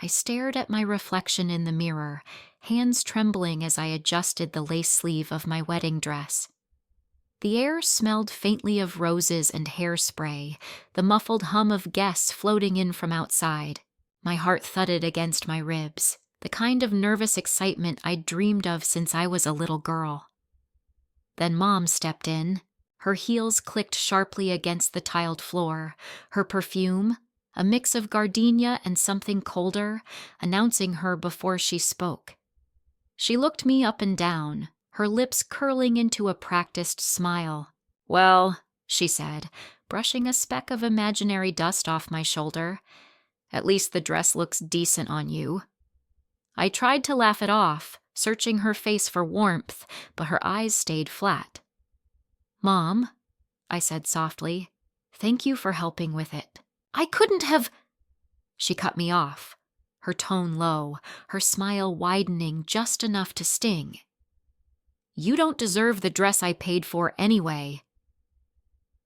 I stared at my reflection in the mirror, hands trembling as I adjusted the lace sleeve of my wedding dress. The air smelled faintly of roses and hairspray, the muffled hum of guests floating in from outside. My heart thudded against my ribs, the kind of nervous excitement I'd dreamed of since I was a little girl. Then Mom stepped in. Her heels clicked sharply against the tiled floor, her perfume, a mix of gardenia and something colder, announcing her before she spoke. She looked me up and down, her lips curling into a practiced smile. "Well," she said, brushing a speck of imaginary dust off my shoulder, "at least the dress looks decent on you." I tried to laugh it off, searching her face for warmth, but her eyes stayed flat. "Mom," I said softly, "thank you for helping with it. I couldn't have—" She cut me off, her tone low, her smile widening just enough to sting. "You don't deserve the dress I paid for anyway."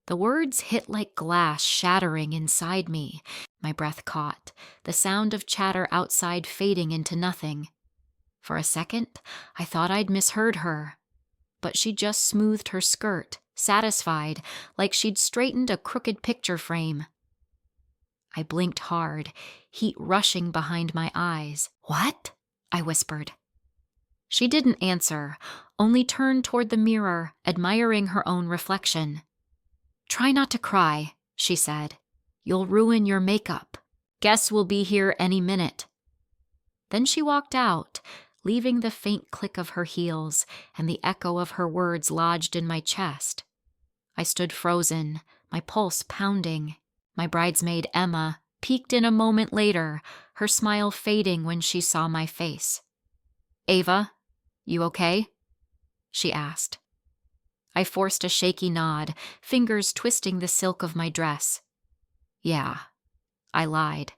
The words hit like glass shattering inside me. My breath caught, the sound of chatter outside fading into nothing. For a second, I thought I'd misheard her, but she just smoothed her skirt, satisfied, like she'd straightened a crooked picture frame. I blinked hard, heat rushing behind my eyes. "What?" I whispered. She didn't answer, only turned toward the mirror, admiring her own reflection. "Try not to cry," she said. "You'll ruin your makeup. Guests will be here any minute." Then she walked out, leaving the faint click of her heels and the echo of her words lodged in my chest. I stood frozen, my pulse pounding. My bridesmaid, Emma, peeked in a moment later, her smile fading when she saw my face. "Ava, you okay?" she asked. I forced a shaky nod, fingers twisting the silk of my dress. "Yeah," I lied.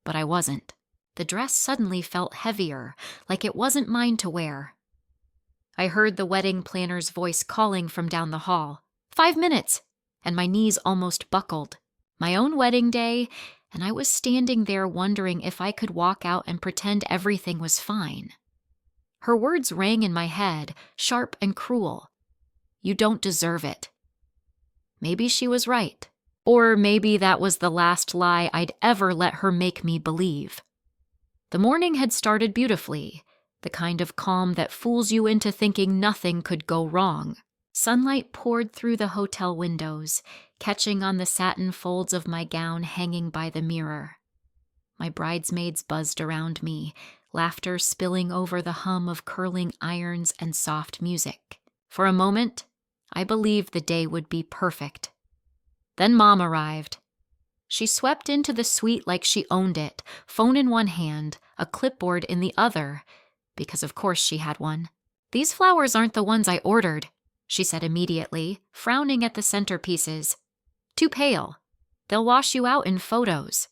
But I wasn't. The dress suddenly felt heavier, like it wasn't mine to wear. I heard the wedding planner's voice calling from down the hall. 5 minutes! And my knees almost buckled. My own wedding day, and I was standing there wondering if I could walk out and pretend everything was fine. Her words rang in my head, sharp and cruel. "You don't deserve it." Maybe she was right. Or maybe that was the last lie I'd ever let her make me believe. The morning had started beautifully, the kind of calm that fools you into thinking nothing could go wrong. Sunlight poured through the hotel windows, catching on the satin folds of my gown hanging by the mirror. My bridesmaids buzzed around me, laughter spilling over the hum of curling irons and soft music. For a moment, I believed the day would be perfect. Then Mom arrived. She swept into the suite like she owned it, phone in one hand, a clipboard in the other, because of course she had one. "These flowers aren't the ones I ordered," she said immediately, frowning at the centerpieces. "Too pale. They'll wash you out in photos."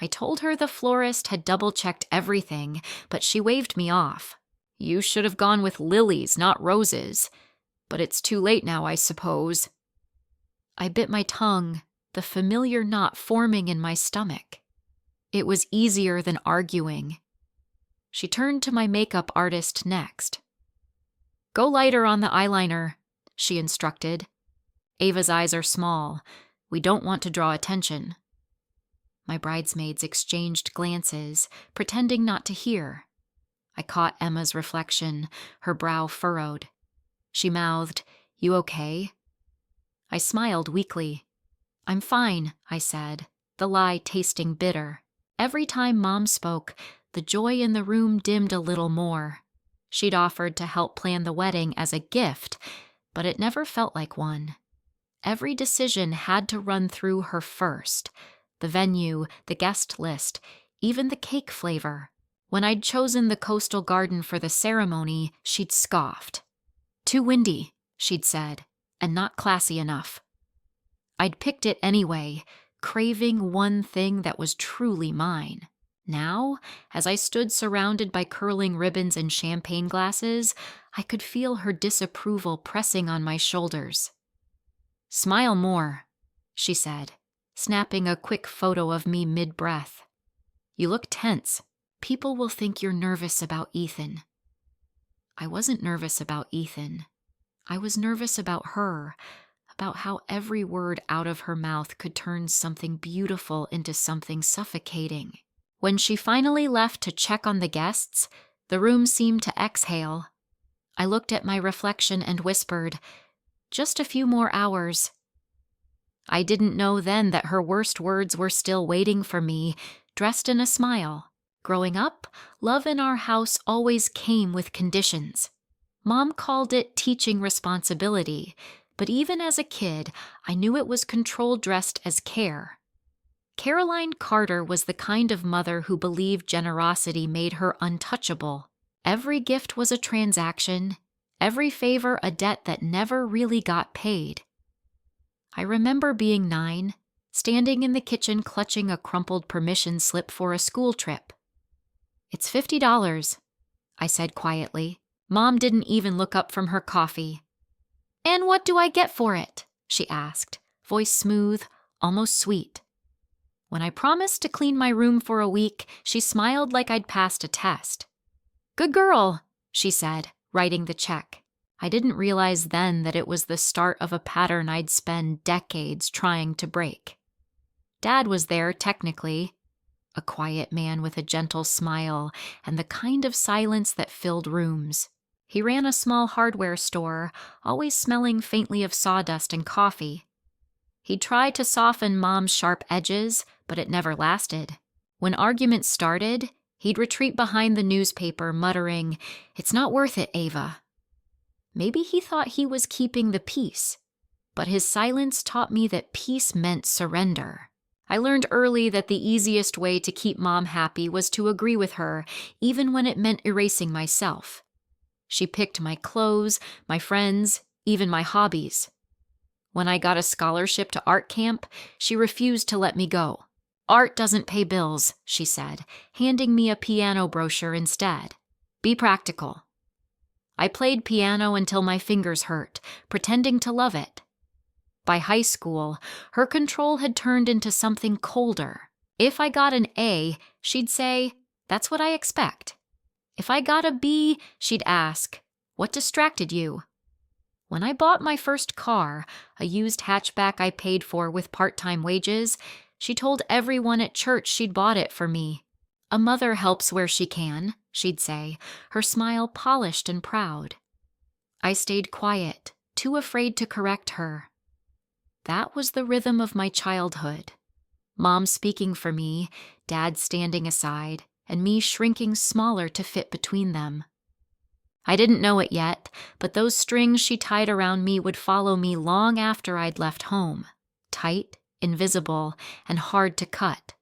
I told her the florist had double-checked everything, but she waved me off. "You should have gone with lilies, not roses. But it's too late now, I suppose." I bit my tongue, the familiar knot forming in my stomach. It was easier than arguing. She turned to my makeup artist next. "Go lighter on the eyeliner," she instructed. "Ava's eyes are small. We don't want to draw attention." My bridesmaids exchanged glances, pretending not to hear. I caught Emma's reflection, her brow furrowed. She mouthed, "You okay?" I smiled weakly. "I'm fine," I said, the lie tasting bitter. Every time Mom spoke, the joy in the room dimmed a little more. She'd offered to help plan the wedding as a gift, but it never felt like one. Every decision had to run through her first. The venue, the guest list, even the cake flavor. When I'd chosen the coastal garden for the ceremony, she'd scoffed. "Too windy," she'd said, "and not classy enough." I'd picked it anyway, craving one thing that was truly mine. Now, as I stood surrounded by curling ribbons and champagne glasses, I could feel her disapproval pressing on my shoulders. "Smile more," she said, snapping a quick photo of me mid-breath. You look tense. People will think you're nervous about Ethan." I wasn't nervous about Ethan. I was nervous about her, about how every word out of her mouth could turn something beautiful into something suffocating. When she finally left to check on the guests, the room seemed to exhale. I looked at my reflection and whispered, "Just a few more hours." I didn't know then that her worst words were still waiting for me, dressed in a smile. Growing up, love in our house always came with conditions. Mom called it teaching responsibility, but even as a kid, I knew it was control dressed as care. Caroline Carter was the kind of mother who believed generosity made her untouchable. Every gift was a transaction, every favor a debt that never really got paid. I remember being 9, standing in the kitchen clutching a crumpled permission slip for a school trip. "It's $50, I said quietly. Mom didn't even look up from her coffee. "And what do I get for it?" she asked, voice smooth, almost sweet. When I promised to clean my room for a week, she smiled like I'd passed a test. "Good girl," she said, writing the check. I didn't realize then that it was the start of a pattern I'd spend decades trying to break. Dad was there, technically, a quiet man with a gentle smile and the kind of silence that filled rooms. He ran a small hardware store, always smelling faintly of sawdust and coffee. He'd try to soften Mom's sharp edges, but it never lasted. When arguments started, he'd retreat behind the newspaper, muttering, "It's not worth it, Ava." Maybe he thought he was keeping the peace, but his silence taught me that peace meant surrender. I learned early that the easiest way to keep Mom happy was to agree with her, even when it meant erasing myself. She picked my clothes, my friends, even my hobbies. When I got a scholarship to art camp, she refused to let me go. "Art doesn't pay bills," she said, handing me a piano brochure instead. "Be practical." I played piano until my fingers hurt, pretending to love it. By high school, her control had turned into something colder. If I got an A, she'd say, "That's what I expect." If I got a B, she'd ask, "What distracted you?" When I bought my first car, a used hatchback I paid for with part-time wages, she told everyone at church she'd bought it for me. "A mother helps where she can," she'd say, her smile polished and proud. I stayed quiet, too afraid to correct her. That was the rhythm of my childhood. Mom speaking for me, Dad standing aside, and me shrinking smaller to fit between them. I didn't know it yet, but those strings she tied around me would follow me long after I'd left home, tight, invisible, and hard to cut.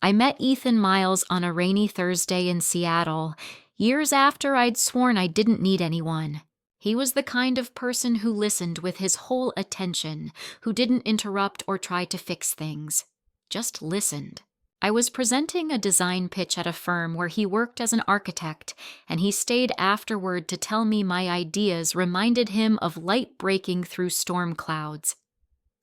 I met Ethan Miles on a rainy Thursday in Seattle, years after I'd sworn I didn't need anyone. He was the kind of person who listened with his whole attention, who didn't interrupt or try to fix things, just listened. I was presenting a design pitch at a firm where he worked as an architect, and he stayed afterward to tell me my ideas reminded him of light breaking through storm clouds.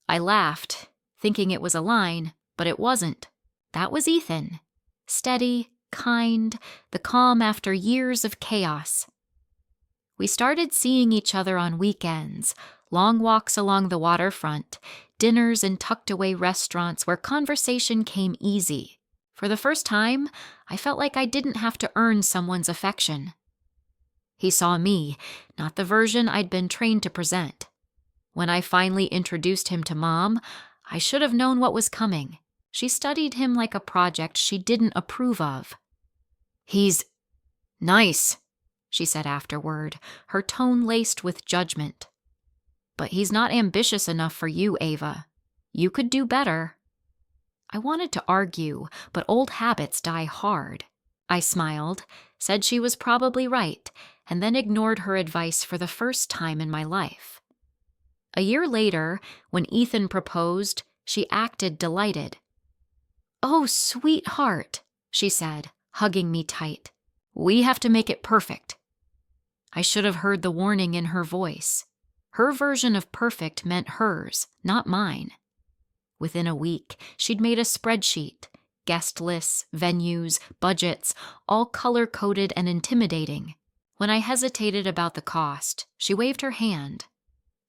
I laughed, thinking it was a line, but it wasn't. That was Ethan. Steady, kind, the calm after years of chaos. We started seeing each other on weekends, long walks along the waterfront, dinners in tucked-away restaurants where conversation came easy. For the first time, I felt like I didn't have to earn someone's affection. He saw me, not the version I'd been trained to present. When I finally introduced him to Mom, I should have known what was coming. She studied him like a project she didn't approve of. "He's nice," she said afterward, her tone laced with judgment. "But he's not ambitious enough for you, Ava. You could do better." I wanted to argue, but old habits die hard. I smiled, said she was probably right, and then ignored her advice for the first time in my life. A year later, when Ethan proposed, she acted delighted. "Oh, sweetheart," she said, hugging me tight. "We have to make it perfect." I should have heard the warning in her voice. Her version of perfect meant hers, not mine. Within a week, she'd made a spreadsheet, guest lists, venues, budgets, all color-coded and intimidating. When I hesitated about the cost, she waved her hand.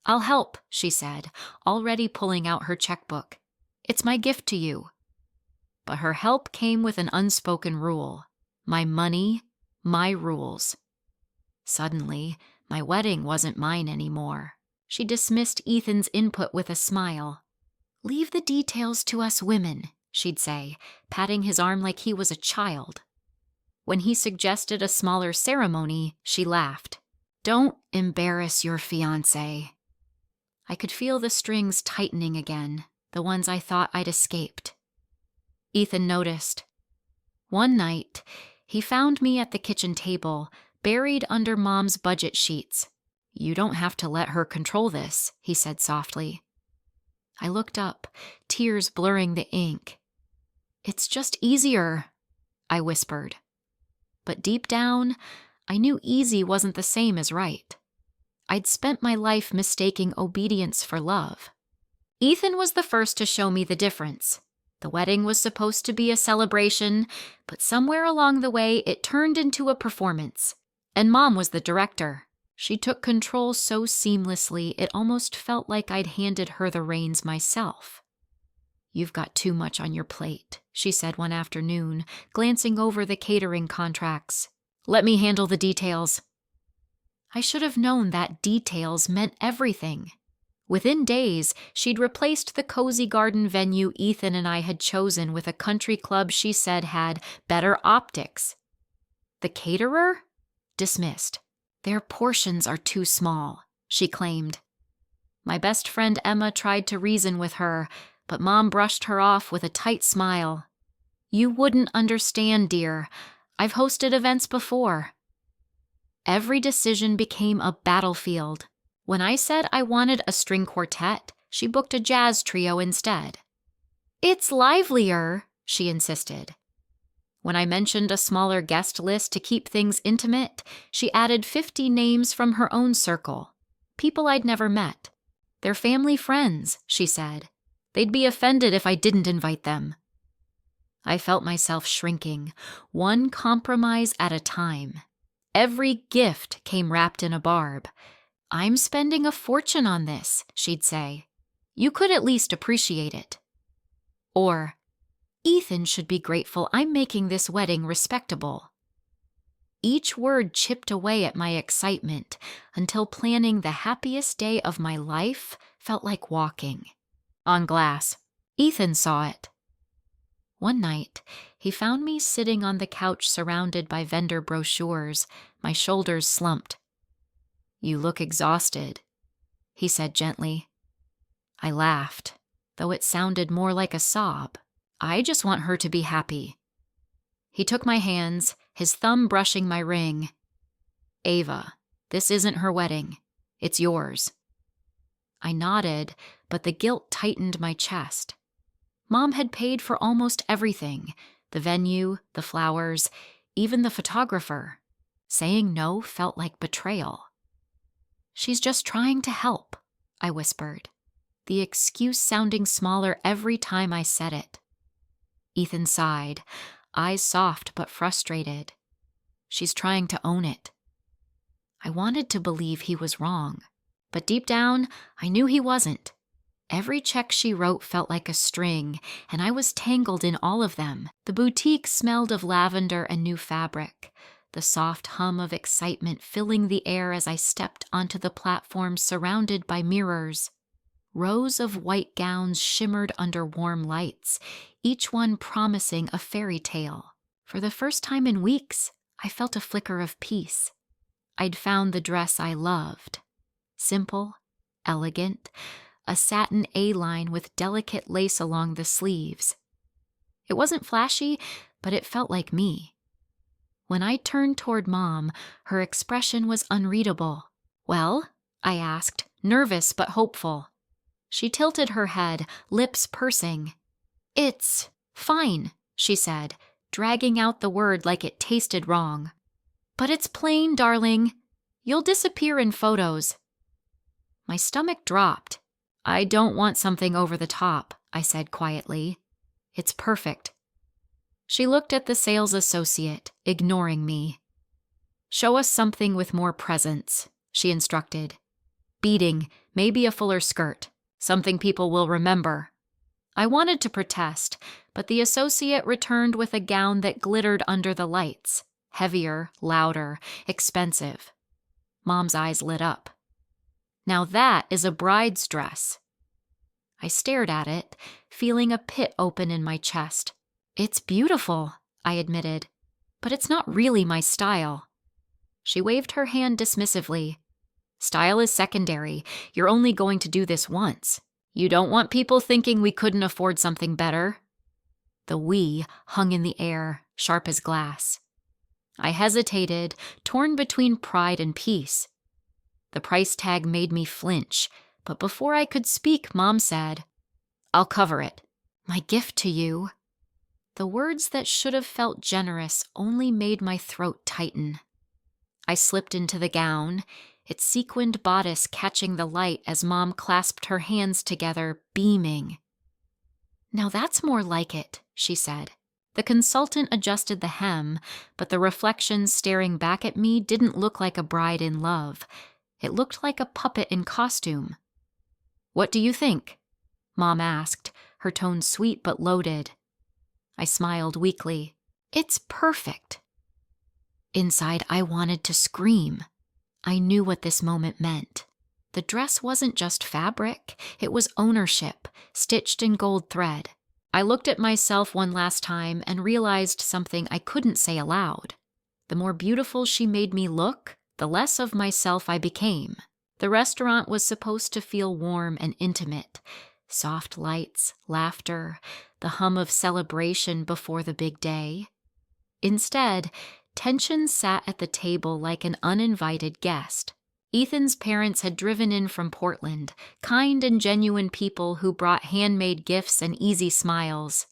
"I'll help," she said, already pulling out her checkbook. "It's my gift to you." But her help came with an unspoken rule. My money, my rules. Suddenly, my wedding wasn't mine anymore. She dismissed Ethan's input with a smile. "Leave the details to us women," she'd say, patting his arm like he was a child. When he suggested a smaller ceremony, she laughed. "Don't embarrass your fiancé." I could feel the strings tightening again, the ones I thought I'd escaped. Ethan noticed. One night, he found me at the kitchen table, buried under Mom's budget sheets. "You don't have to let her control this," he said softly. I looked up, tears blurring the ink. "It's just easier," I whispered. But deep down, I knew easy wasn't the same as right. I'd spent my life mistaking obedience for love. Ethan was the first to show me the difference. The wedding was supposed to be a celebration, but somewhere along the way it turned into a performance. And Mom was the director. She took control so seamlessly it almost felt like I'd handed her the reins myself. "You've got too much on your plate," she said one afternoon, glancing over the catering contracts. "Let me handle the details." I should have known that details meant everything. Within days, she'd replaced the cozy garden venue Ethan and I had chosen with a country club she said had better optics. The caterer? Dismissed. "Their portions are too small," she claimed. My best friend Emma tried to reason with her, but Mom brushed her off with a tight smile. "You wouldn't understand, dear. I've hosted events before." Every decision became a battlefield. When I said I wanted a string quartet, she booked a jazz trio instead. "It's livelier," she insisted. When I mentioned a smaller guest list to keep things intimate, she added 50 names from her own circle. People I'd never met. "They're family friends," she said. "They'd be offended if I didn't invite them." I felt myself shrinking, one compromise at a time. Every gift came wrapped in a barb. "I'm spending a fortune on this," she'd say. "You could at least appreciate it." Or, "Ethan should be grateful I'm making this wedding respectable." Each word chipped away at my excitement until planning the happiest day of my life felt like walking on glass. Ethan saw it. One night, he found me sitting on the couch surrounded by vendor brochures, my shoulders slumped. "You look exhausted," he said gently. I laughed, though it sounded more like a sob. "I just want her to be happy." He took my hands, his thumb brushing my ring. "Ava, this isn't her wedding. It's yours." I nodded, but the guilt tightened my chest. Mom had paid for almost everything, the venue, the flowers, even the photographer. Saying no felt like betrayal. "She's just trying to help," I whispered, the excuse sounding smaller every time I said it. Ethan sighed, eyes soft but frustrated. "She's trying to own it." I wanted to believe he was wrong, but deep down, I knew he wasn't. Every check she wrote felt like a string, and I was tangled in all of them. The boutique smelled of lavender and new fabric, the soft hum of excitement filling the air as I stepped onto the platform surrounded by mirrors. Rows of white gowns shimmered under warm lights, each one promising a fairy tale. For the first time in weeks, I felt a flicker of peace. I'd found the dress I loved. Simple, elegant, a satin A-line with delicate lace along the sleeves. It wasn't flashy, but it felt like me. When I turned toward Mom, her expression was unreadable. "Well?" I asked, nervous but hopeful. She tilted her head, lips pursing. "It's fine," she said, dragging out the word like it tasted wrong. "But it's plain, darling. You'll disappear in photos." My stomach dropped. "I don't want something over the top," I said quietly. "It's perfect." She looked at the sales associate, ignoring me. "Show us something with more presence," she instructed. "Beading, maybe a fuller skirt, something people will remember." I wanted to protest, but the associate returned with a gown that glittered under the lights, heavier, louder, expensive. Mom's eyes lit up. "Now that is a bride's dress." I stared at it, feeling a pit open in my chest. "It's beautiful," I admitted, "but it's not really my style." She waved her hand dismissively. "Style is secondary. You're only going to do this once. You don't want people thinking we couldn't afford something better." The "we" hung in the air, sharp as glass. I hesitated, torn between pride and peace. The price tag made me flinch, but before I could speak, Mom said, "I'll cover it. My gift to you." The words that should have felt generous only made my throat tighten. I slipped into the gown, its sequined bodice catching the light as Mom clasped her hands together, beaming. "Now that's more like it," she said. The consultant adjusted the hem, but the reflection staring back at me didn't look like a bride in love. It looked like a puppet in costume. "What do you think?" Mom asked, her tone sweet but loaded. I smiled weakly. "It's perfect." Inside, I wanted to scream. I knew what this moment meant. The dress wasn't just fabric, it was ownership, stitched in gold thread. I looked at myself one last time and realized something I couldn't say aloud. The more beautiful she made me look, the less of myself I became. The restaurant was supposed to feel warm and intimate. Soft lights, laughter, the hum of celebration before the big day. Instead, tension sat at the table like an uninvited guest. Ethan's parents had driven in from Portland, kind and genuine people who brought handmade gifts and easy smiles.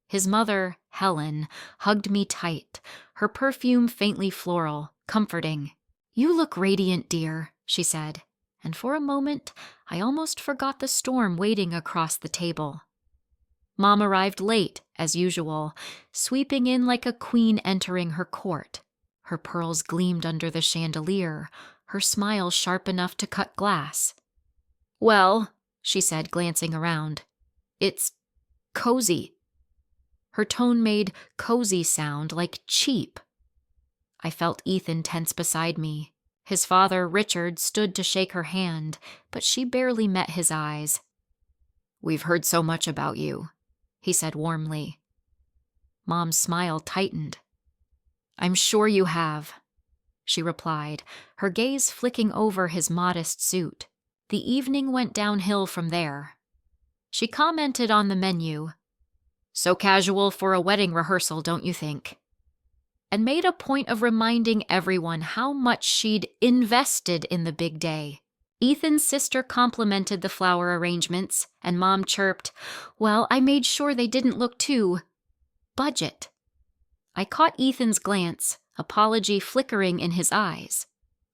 His mother, Helen, hugged me tight, her perfume faintly floral, comforting. "You look radiant, dear," she said, and for a moment I almost forgot the storm waiting across the table. Mom arrived late, as usual, sweeping in like a queen entering her court. Her pearls gleamed under the chandelier, her smile sharp enough to cut glass. "Well," she said, glancing around, "it's cozy." Her tone made cozy sound like cheap. I felt Ethan tense beside me. His father, Richard, stood to shake her hand, but she barely met his eyes. "We've heard so much about you," he said warmly. Mom's smile tightened. "I'm sure you have," she replied, her gaze flicking over his modest suit. The evening went downhill from there. She commented on the menu. "So casual for a wedding rehearsal, don't you think?" And made a point of reminding everyone how much she'd invested in the big day. Ethan's sister complimented the flower arrangements, and Mom chirped, "Well, I made sure they didn't look too budget." I caught Ethan's glance, apology flickering in his eyes.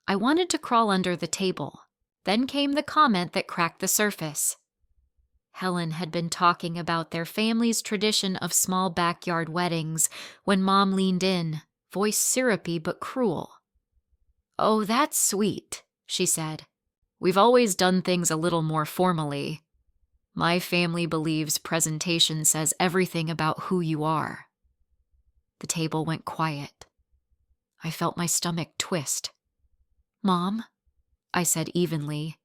I wanted to crawl under the table. Then came the comment that cracked the surface. Helen had been talking about their family's tradition of small backyard weddings when Mom leaned in, voice syrupy but cruel. "Oh, that's sweet," she said. "We've always done things a little more formally. My family believes presentation says everything about who you are." The table went quiet. I felt my stomach twist. "Mom," I said evenly,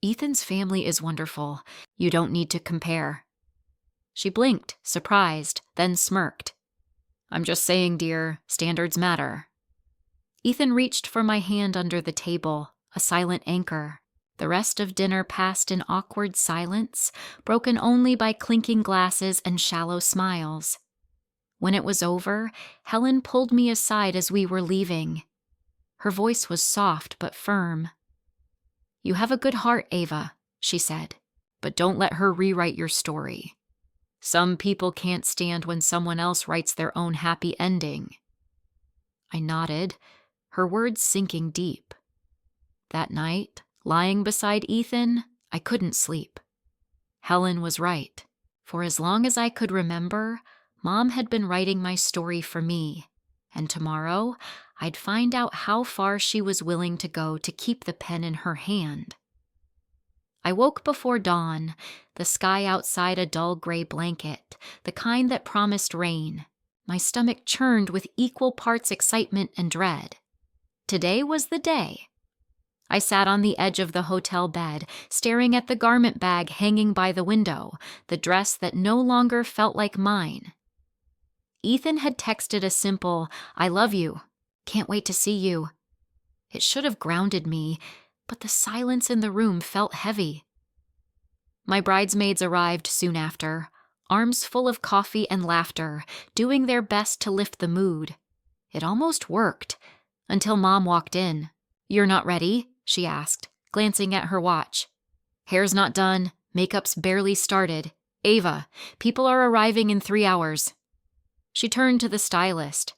"Ethan's family is wonderful. You don't need to compare." She blinked, surprised, then smirked. "I'm just saying, dear, standards matter." Ethan reached for my hand under the table, a silent anchor. The rest of dinner passed in awkward silence, broken only by clinking glasses and shallow smiles. When it was over, Helen pulled me aside as we were leaving. Her voice was soft but firm. "You have a good heart, Ava," she said, "but don't let her rewrite your story. Some people can't stand when someone else writes their own happy ending." I nodded, her words sinking deep. That night, lying beside Ethan, I couldn't sleep. Helen was right. For as long as I could remember, Mom had been writing my story for me, and tomorrow I'd find out how far she was willing to go to keep the pen in her hand. I woke before dawn, the sky outside a dull gray blanket, the kind that promised rain. My stomach churned with equal parts excitement and dread. Today was the day. I sat on the edge of the hotel bed, staring at the garment bag hanging by the window, the dress that no longer felt like mine. Ethan had texted a simple, "I love you. Can't wait to see you." It should have grounded me, but the silence in the room felt heavy. My bridesmaids arrived soon after, arms full of coffee and laughter, doing their best to lift the mood. It almost worked, until Mom walked in. "You're not ready?" she asked, glancing at her watch. "Hair's not done, makeup's barely started. Ava, people are arriving in 3 hours. She turned to the stylist.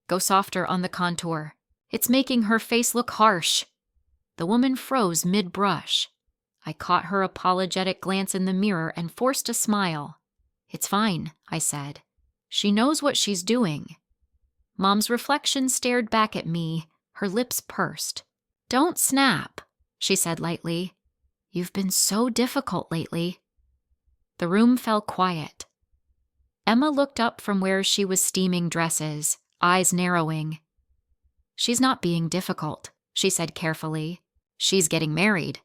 "Go softer on the contour. It's making her face look harsh." The woman froze mid-brush. I caught her apologetic glance in the mirror and forced a smile. "It's fine," I said. "She knows what she's doing." Mom's reflection stared back at me, her lips pursed. "Don't snap," she said lightly. "You've been so difficult lately." The room fell quiet. Emma looked up from where she was steaming dresses, eyes narrowing. "She's not being difficult," she said carefully. "She's getting married."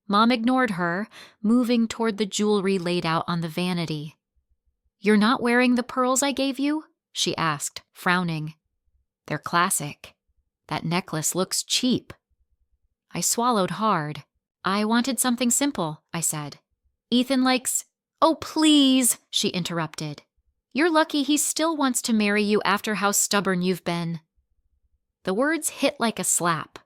Mom ignored her, moving toward the jewelry laid out on the vanity. "You're not wearing the pearls I gave you?" she asked, frowning. "They're classic. That necklace looks cheap." I swallowed hard. "I wanted something simple," I said. "Ethan likes—" "Oh, please," she interrupted. "You're lucky he still wants to marry you after how stubborn you've been." The words hit like a slap.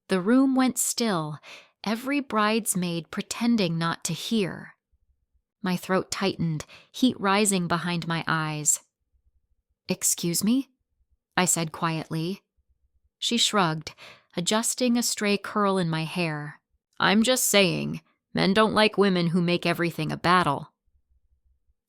The room went still, every bridesmaid pretending not to hear. My throat tightened, heat rising behind my eyes. "Excuse me?" I said quietly. She shrugged, adjusting a stray curl in my hair. "I'm just saying, men don't like women who make everything a battle."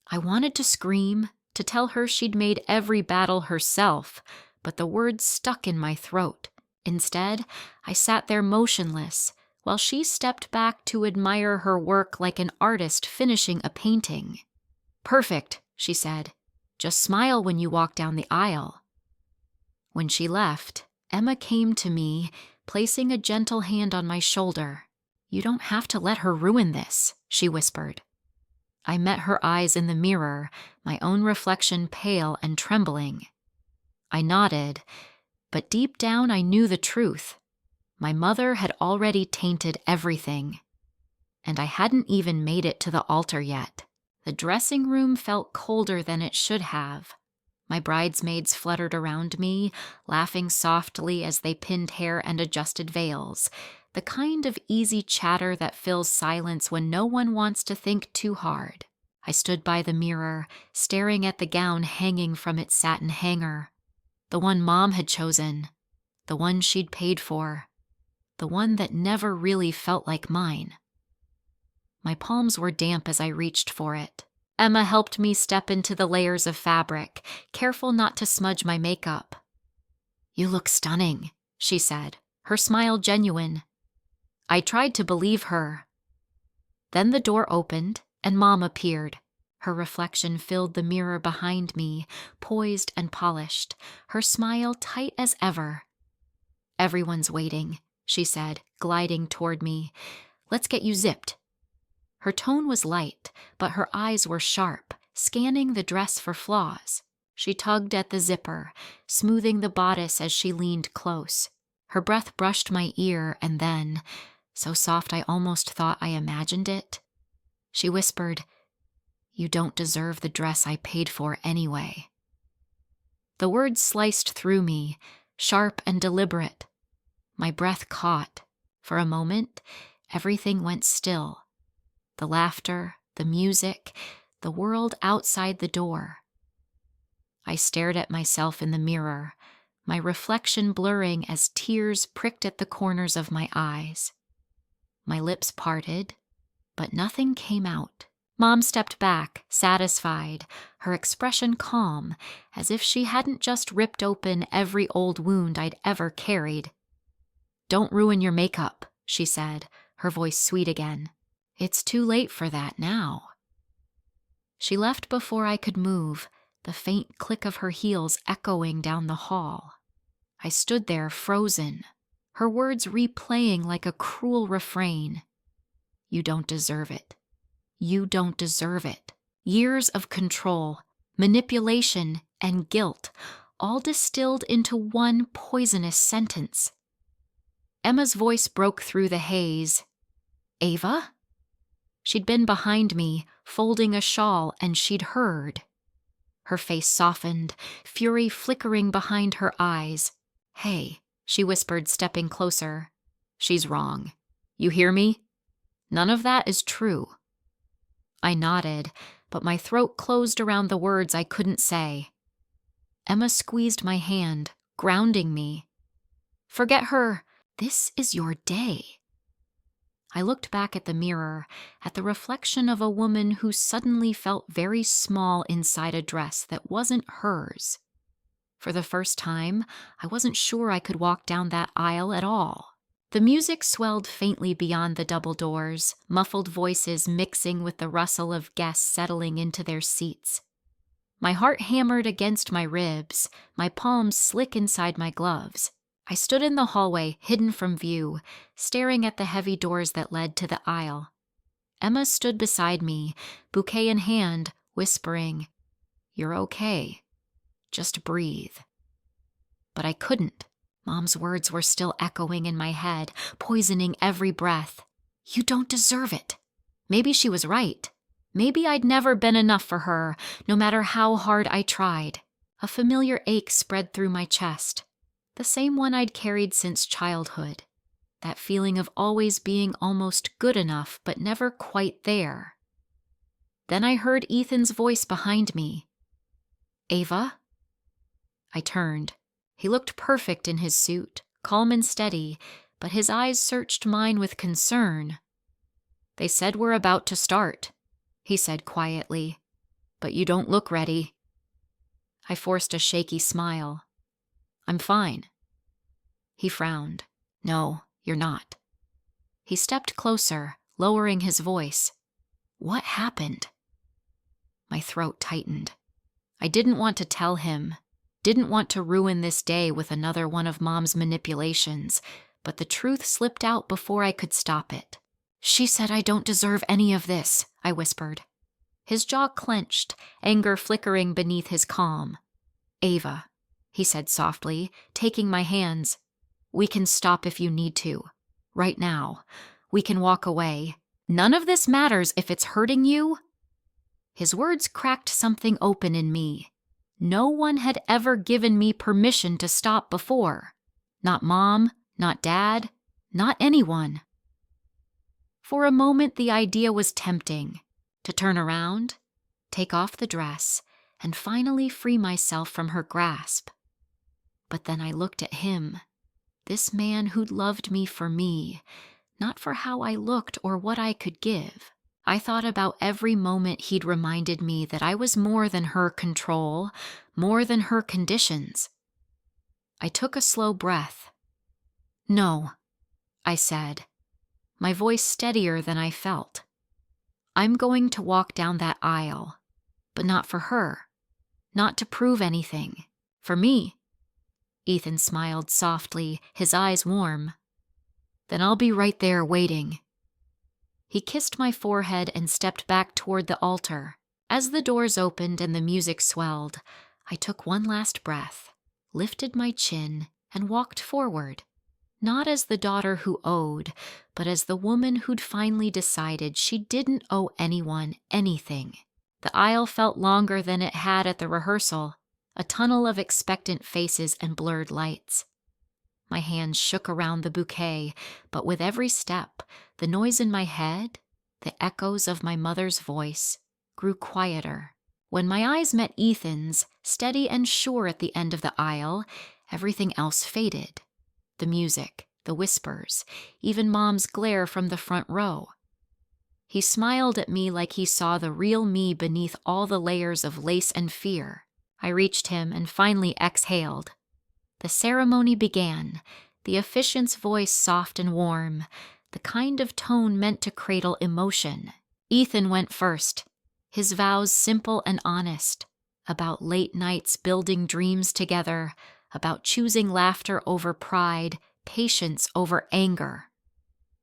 I wanted to scream, to tell her she'd made every battle herself, but the words stuck in my throat. Instead, I sat there motionless, while she stepped back to admire her work like an artist finishing a painting. "Perfect," she said. "Just smile when you walk down the aisle." When she left, Emma came to me, placing a gentle hand on my shoulder. "You don't have to let her ruin this," she whispered. I met her eyes in the mirror, my own reflection pale and trembling. I nodded, but deep down I knew the truth. My mother had already tainted everything. And I hadn't even made it to the altar yet. The dressing room felt colder than it should have. My bridesmaids fluttered around me, laughing softly as they pinned hair and adjusted veils, the kind of easy chatter that fills silence when no one wants to think too hard. I stood by the mirror, staring at the gown hanging from its satin hanger. The one Mom had chosen, the one she'd paid for, the one that never really felt like mine. My palms were damp as I reached for it. Emma helped me step into the layers of fabric, careful not to smudge my makeup. "You look stunning," she said, her smile genuine. I tried to believe her. Then the door opened, and Mom appeared. Her reflection filled the mirror behind me, poised and polished, her smile tight as ever. "Everyone's waiting," she said, gliding toward me. "Let's get you zipped." Her tone was light, but her eyes were sharp, scanning the dress for flaws. She tugged at the zipper, smoothing the bodice as she leaned close. Her breath brushed my ear, and then, so soft I almost thought I imagined it, she whispered, "You don't deserve the dress I paid for anyway." The words sliced through me, sharp and deliberate. My breath caught. For a moment, everything went still. The laughter, the music, the world outside the door. I stared at myself in the mirror, my reflection blurring as tears pricked at the corners of my eyes. My lips parted, but nothing came out. Mom stepped back, satisfied, her expression calm, as if she hadn't just ripped open every old wound I'd ever carried. "Don't ruin your makeup," she said, her voice sweet again. "It's too late for that now." She left before I could move, the faint click of her heels echoing down the hall. I stood there frozen, her words replaying like a cruel refrain. "You don't deserve it. You don't deserve it." Years of control, manipulation, and guilt, all distilled into one poisonous sentence. Emma's voice broke through the haze. "Ava?" She'd been behind me, folding a shawl, and she'd heard. Her face softened, fury flickering behind her eyes. "Hey," she whispered, stepping closer. "She's wrong. You hear me? None of that is true." I nodded, but my throat closed around the words I couldn't say. Emma squeezed my hand, grounding me. "Forget her. This is your day." I looked back at the mirror, at the reflection of a woman who suddenly felt very small inside a dress that wasn't hers. For the first time, I wasn't sure I could walk down that aisle at all. The music swelled faintly beyond the double doors, muffled voices mixing with the rustle of guests settling into their seats. My heart hammered against my ribs, my palms slick inside my gloves. I stood in the hallway, hidden from view, staring at the heavy doors that led to the aisle. Emma stood beside me, bouquet in hand, whispering, "You're okay. Just breathe." But I couldn't. Mom's words were still echoing in my head, poisoning every breath. "You don't deserve it." Maybe she was right. Maybe I'd never been enough for her, no matter how hard I tried. A familiar ache spread through my chest. The same one I'd carried since childhood. That feeling of always being almost good enough, but never quite there. Then I heard Ethan's voice behind me. "Ava?" I turned. He looked perfect in his suit, calm and steady, but his eyes searched mine with concern. "They said we're about to start," he said quietly, "but you don't look ready." I forced a shaky smile. "I'm fine." He frowned. "No, you're not." He stepped closer, lowering his voice. "What happened?" My throat tightened. I didn't want to tell him, didn't want to ruin this day with another one of Mom's manipulations, but the truth slipped out before I could stop it. "She said I don't deserve any of this," I whispered. His jaw clenched, anger flickering beneath his calm. "Ava," he said softly, taking my hands. "We can stop if you need to. Right now. We can walk away. None of this matters if it's hurting you." His words cracked something open in me. No one had ever given me permission to stop before. Not Mom, not Dad, not anyone. For a moment the idea was tempting. To turn around, take off the dress, and finally free myself from her grasp. But then I looked at him, this man who'd loved me for me, not for how I looked or what I could give. I thought about every moment he'd reminded me that I was more than her control, more than her conditions. I took a slow breath. "No," I said, my voice steadier than I felt. "I'm going to walk down that aisle, but not for her, not to prove anything, for me." Ethan smiled softly, his eyes warm. "Then I'll be right there waiting." He kissed my forehead and stepped back toward the altar. As the doors opened and the music swelled, I took one last breath, lifted my chin, and walked forward. Not as the daughter who owed, but as the woman who'd finally decided she didn't owe anyone anything. The aisle felt longer than it had at the rehearsal, a tunnel of expectant faces and blurred lights. My hands shook around the bouquet, but with every step, the noise in my head, the echoes of my mother's voice, grew quieter. When my eyes met Ethan's, steady and sure at the end of the aisle, everything else faded. The music, the whispers, even Mom's glare from the front row. He smiled at me like he saw the real me beneath all the layers of lace and fear. I reached him and finally exhaled. The ceremony began, the officiant's voice soft and warm, the kind of tone meant to cradle emotion. Ethan went first, his vows simple and honest, about late nights building dreams together, about choosing laughter over pride, patience over anger.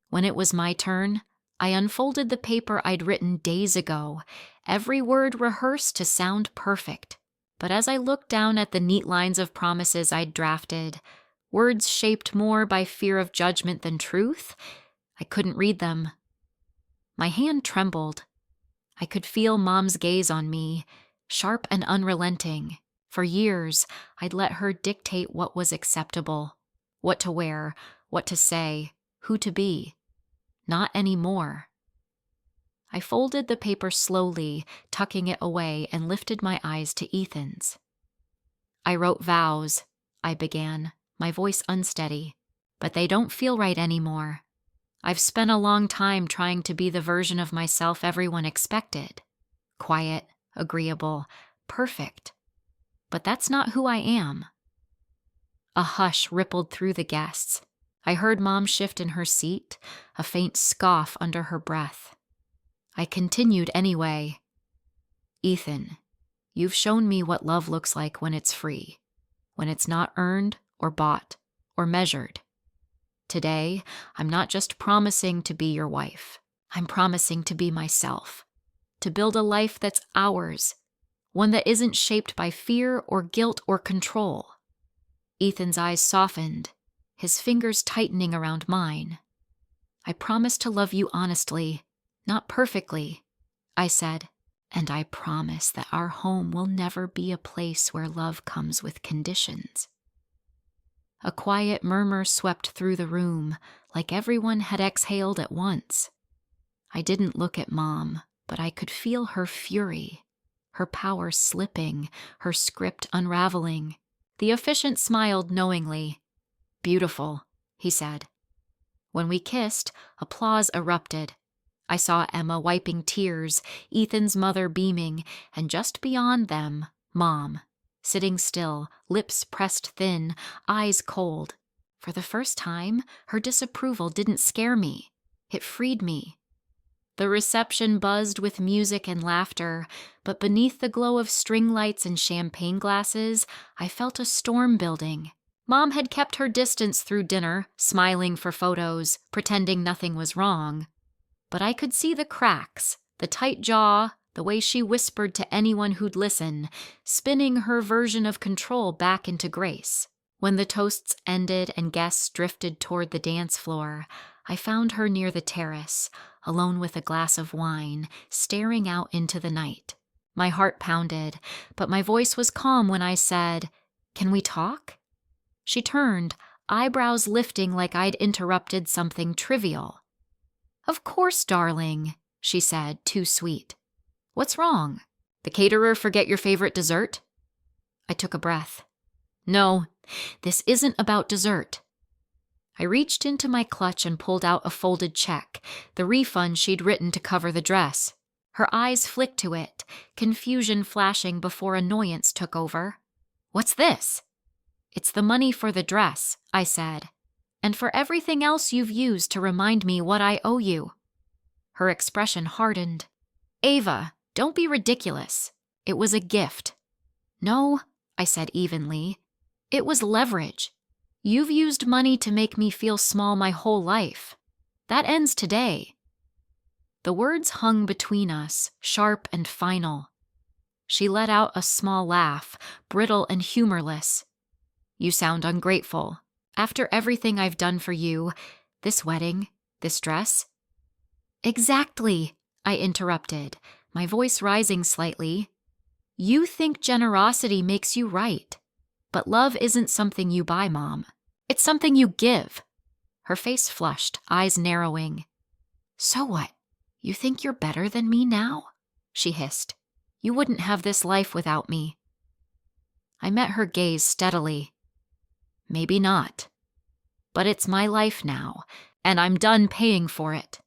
When it was my turn, I unfolded the paper I'd written days ago, every word rehearsed to sound perfect. But as I looked down at the neat lines of promises I'd drafted, words shaped more by fear of judgment than truth, I couldn't read them. My hand trembled. I could feel Mom's gaze on me, sharp and unrelenting. For years, I'd let her dictate what was acceptable, what to wear, what to say, who to be. Not anymore. I folded the paper slowly, tucking it away, and lifted my eyes to Ethan's. I wrote vows, I began, my voice unsteady, but they don't feel right anymore. I've spent a long time trying to be the version of myself everyone expected. Quiet, agreeable, perfect. But that's not who I am. A hush rippled through the guests. I heard Mom shift in her seat, a faint scoff under her breath. I continued anyway. Ethan, you've shown me what love looks like when it's free, when it's not earned or bought or measured. Today, I'm not just promising to be your wife. I'm promising to be myself, to build a life that's ours, one that isn't shaped by fear or guilt or control. Ethan's eyes softened, his fingers tightening around mine. I promise to love you honestly, not perfectly, I said, and I promise that our home will never be a place where love comes with conditions. A quiet murmur swept through the room, like everyone had exhaled at once. I didn't look at Mom, but I could feel her fury, her power slipping, her script unraveling. The officiant smiled knowingly. Beautiful, he said. When we kissed, applause erupted. I saw Emma wiping tears, Ethan's mother beaming, and just beyond them, Mom, sitting still, lips pressed thin, eyes cold. For the first time, her disapproval didn't scare me. It freed me. The reception buzzed with music and laughter, but beneath the glow of string lights and champagne glasses, I felt a storm building. Mom had kept her distance through dinner, smiling for photos, pretending nothing was wrong. But I could see the cracks, the tight jaw, the way she whispered to anyone who'd listen, spinning her version of control back into grace. When the toasts ended and guests drifted toward the dance floor, I found her near the terrace, alone with a glass of wine, staring out into the night. My heart pounded, but my voice was calm when I said, "Can we talk?" She turned, eyebrows lifting like I'd interrupted something trivial. "Of course, darling," she said, too sweet. "What's wrong? The caterer forget your favorite dessert?" I took a breath. "No, this isn't about dessert." I reached into my clutch and pulled out a folded check, the refund she'd written to cover the dress. Her eyes flicked to it, confusion flashing before annoyance took over. "What's this?" "It's the money for the dress," I said, "and for everything else you've used to remind me what I owe you." Her expression hardened. "Ava, don't be ridiculous. It was a gift." "No," I said evenly. "It was leverage. You've used money to make me feel small my whole life. That ends today." The words hung between us, sharp and final. She let out a small laugh, brittle and humorless. "You sound ungrateful. After everything I've done for you, this wedding, this dress." "Exactly," I interrupted, my voice rising slightly. "You think generosity makes you right. But love isn't something you buy, Mom. It's something you give." Her face flushed, eyes narrowing. "So what? You think you're better than me now?" she hissed. "You wouldn't have this life without me." I met her gaze steadily. "Maybe not. But it's my life now, and I'm done paying for it."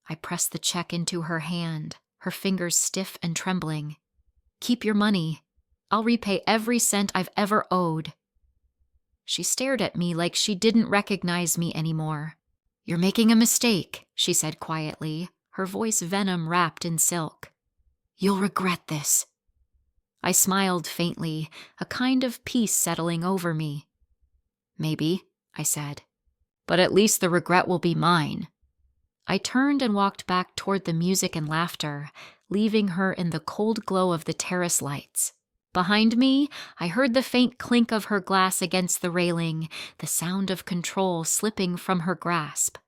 I pressed the check into her hand, her fingers stiff and trembling. "Keep your money. I'll repay every cent I've ever owed." She stared at me like she didn't recognize me anymore. "You're making a mistake," she said quietly, her voice venom wrapped in silk. "You'll regret this." I smiled faintly, a kind of peace settling over me. "Maybe," I said, "but at least the regret will be mine." I turned and walked back toward the music and laughter, leaving her in the cold glow of the terrace lights. Behind me, I heard the faint clink of her glass against the railing, the sound of control slipping from her grasp.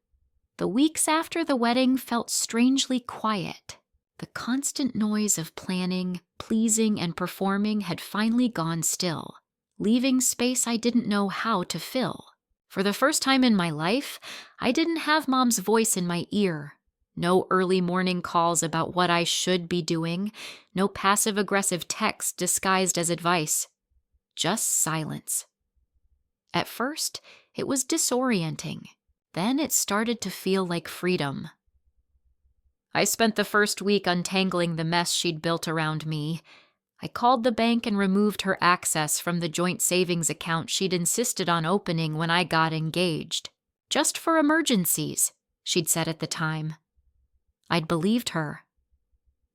The weeks after the wedding felt strangely quiet. The constant noise of planning, pleasing, and performing had finally gone still, leaving space I didn't know how to fill. For the first time in my life, I didn't have Mom's voice in my ear. No early morning calls about what I should be doing, no passive-aggressive text disguised as advice. Just silence. At first, it was disorienting. Then it started to feel like freedom. I spent the first week untangling the mess she'd built around me. I called the bank and removed her access from the joint savings account she'd insisted on opening when I got engaged. Just for emergencies, she'd said at the time. I'd believed her.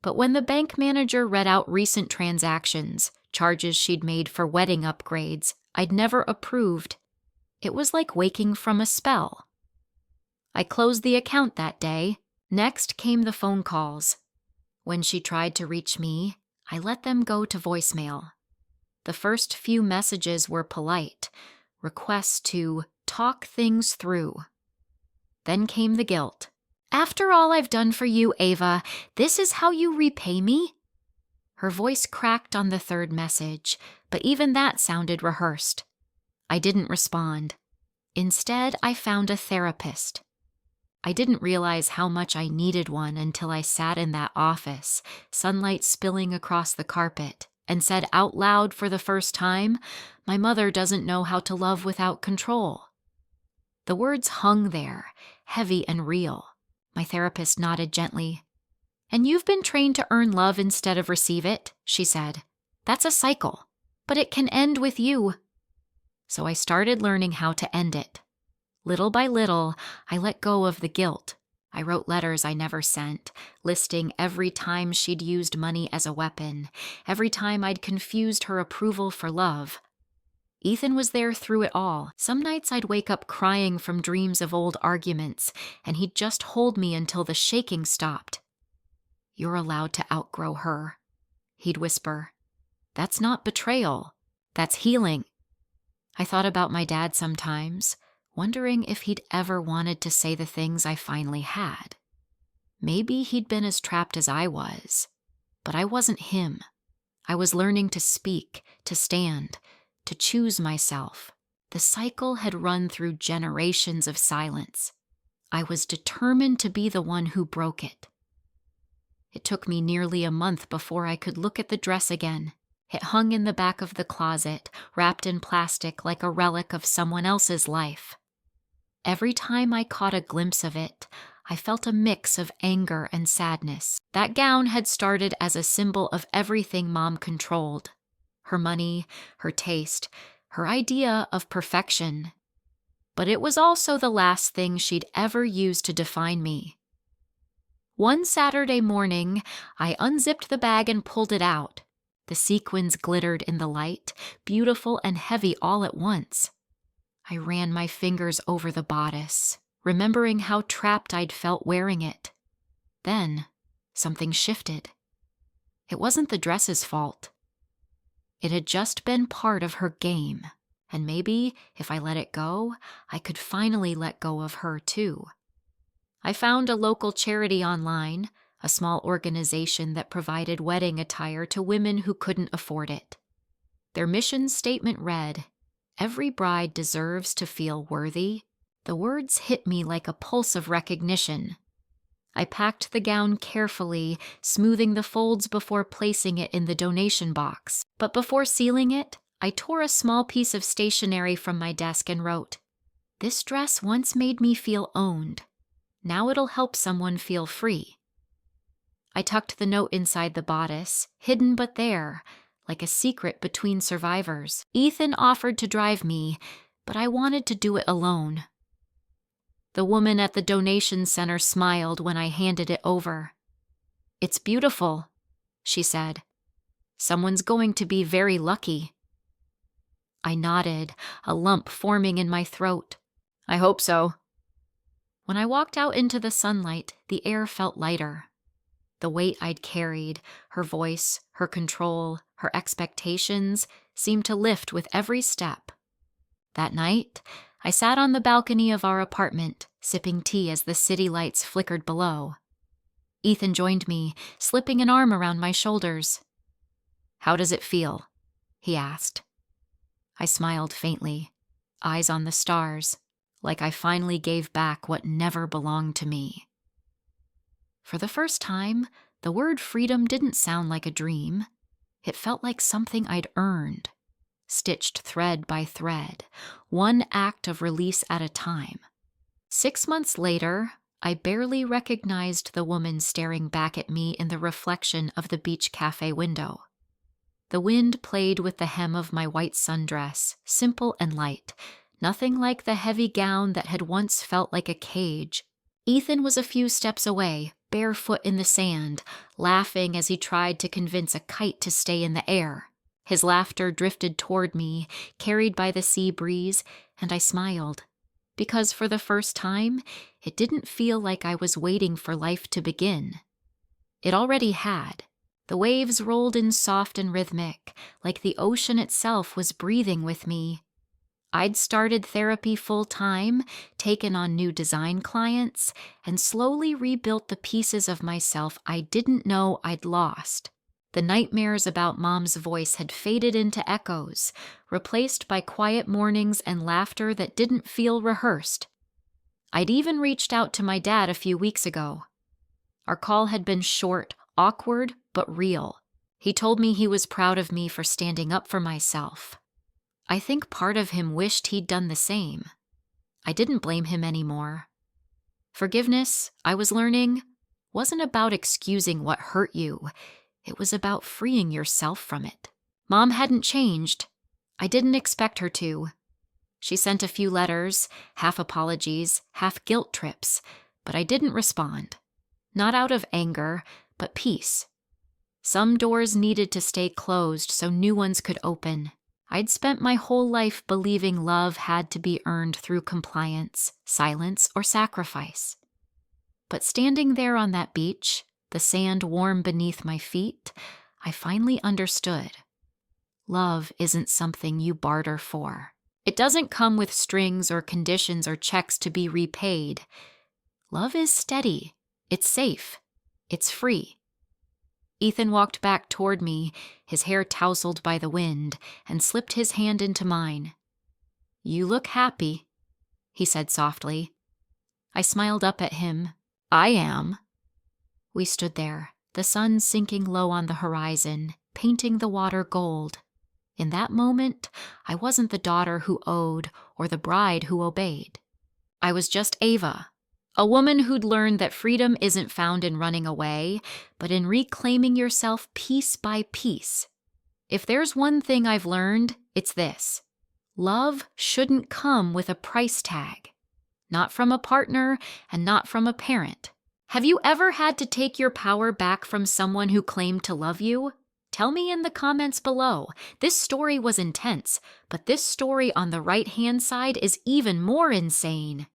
But when the bank manager read out recent transactions, charges she'd made for wedding upgrades, I'd never approved. It was like waking from a spell. I closed the account that day. Next came the phone calls. When she tried to reach me, I let them go to voicemail. The first few messages were polite, requests to talk things through. Then came the guilt. "After all I've done for you, Ava, this is how you repay me?" Her voice cracked on the third message, but even that sounded rehearsed. I didn't respond. Instead, I found a therapist. I didn't realize how much I needed one until I sat in that office, sunlight spilling across the carpet, and said out loud for the first time, "My mother doesn't know how to love without control." The words hung there, heavy and real. My therapist nodded gently. "And you've been trained to earn love instead of receive it," she said. "That's a cycle, but it can end with you." So I started learning how to end it. Little by little, I let go of the guilt. I wrote letters I never sent, listing every time she'd used money as a weapon, every time I'd confused her approval for love. Ethan was there through it all. Some nights I'd wake up crying from dreams of old arguments, and he'd just hold me until the shaking stopped. "You're allowed to outgrow her," he'd whisper. "That's not betrayal. That's healing." I thought about my dad sometimes, wondering if he'd ever wanted to say the things I finally had. Maybe he'd been as trapped as I was, but I wasn't him. I was learning to speak, to stand, to choose myself. The cycle had run through generations of silence. I was determined to be the one who broke it. It took me nearly a month before I could look at the dress again. It hung in the back of the closet, wrapped in plastic like a relic of someone else's life. Every time I caught a glimpse of it, I felt a mix of anger and sadness. That gown had started as a symbol of everything Mom controlled. Her money, her taste, her idea of perfection. But it was also the last thing she'd ever used to define me. One Saturday morning, I unzipped the bag and pulled it out. The sequins glittered in the light, beautiful and heavy all at once. I ran my fingers over the bodice, remembering how trapped I'd felt wearing it. Then, something shifted. It wasn't the dress's fault. It had just been part of her game, and maybe, if I let it go, I could finally let go of her too. I found a local charity online, a small organization that provided wedding attire to women who couldn't afford it. Their mission statement read, "Every bride deserves to feel worthy." The words hit me like a pulse of recognition. I packed the gown carefully, smoothing the folds before placing it in the donation box. But before sealing it, I tore a small piece of stationery from my desk and wrote, "This dress once made me feel owned. Now it'll help someone feel free. I tucked the note inside the bodice, hidden but there, like a secret between survivors. Ethan offered to drive me, but I wanted to do it alone. The woman at the donation center smiled when I handed it over. "It's beautiful," she said. "Someone's going to be very lucky." I nodded, a lump forming in my throat. "I hope so." When I walked out into the sunlight, the air felt lighter. The weight I'd carried, her voice, her control, her expectations, seemed to lift with every step. That night, I sat on the balcony of our apartment, sipping tea as the city lights flickered below. Ethan joined me, slipping an arm around my shoulders. "How does it feel?" he asked. I smiled faintly, eyes on the stars, like I finally gave back what never belonged to me. For the first time, the word freedom didn't sound like a dream. It felt like something I'd earned, stitched thread by thread, one act of release at a time. 6 months later, I barely recognized the woman staring back at me in the reflection of the beach cafe window. The wind played with the hem of my white sundress, simple and light, nothing like the heavy gown that had once felt like a cage. Ethan was a few steps away, barefoot in the sand, laughing as he tried to convince a kite to stay in the air. His laughter drifted toward me, carried by the sea breeze, and I smiled. Because for the first time, it didn't feel like I was waiting for life to begin. It already had. The waves rolled in soft and rhythmic, like the ocean itself was breathing with me. I'd started therapy full-time, taken on new design clients, and slowly rebuilt the pieces of myself I didn't know I'd lost. The nightmares about Mom's voice had faded into echoes, replaced by quiet mornings and laughter that didn't feel rehearsed. I'd even reached out to my dad a few weeks ago. Our call had been short, awkward, but real. He told me he was proud of me for standing up for myself. I think part of him wished he'd done the same. I didn't blame him anymore. Forgiveness, I was learning, wasn't about excusing what hurt you. It was about freeing yourself from it. Mom hadn't changed. I didn't expect her to. She sent a few letters, half apologies, half guilt trips, but I didn't respond. Not out of anger, but peace. Some doors needed to stay closed so new ones could open. I'd spent my whole life believing love had to be earned through compliance, silence, or sacrifice. But standing there on that beach, the sand warm beneath my feet, I finally understood. Love isn't something you barter for. It doesn't come with strings or conditions or checks to be repaid. Love is steady. It's safe. It's free. Ethan walked back toward me, his hair tousled by the wind, and slipped his hand into mine. "You look happy," he said softly. I smiled up at him. "I am." We stood there, the sun sinking low on the horizon, painting the water gold. In that moment, I wasn't the daughter who owed or the bride who obeyed. I was just Ava, a woman who'd learned that freedom isn't found in running away, but in reclaiming yourself piece by piece. If there's one thing I've learned, it's this. Love shouldn't come with a price tag. Not from a partner and not from a parent. Have you ever had to take your power back from someone who claimed to love you? Tell me in the comments below. This story was intense, but this story on the right-hand side is even more insane.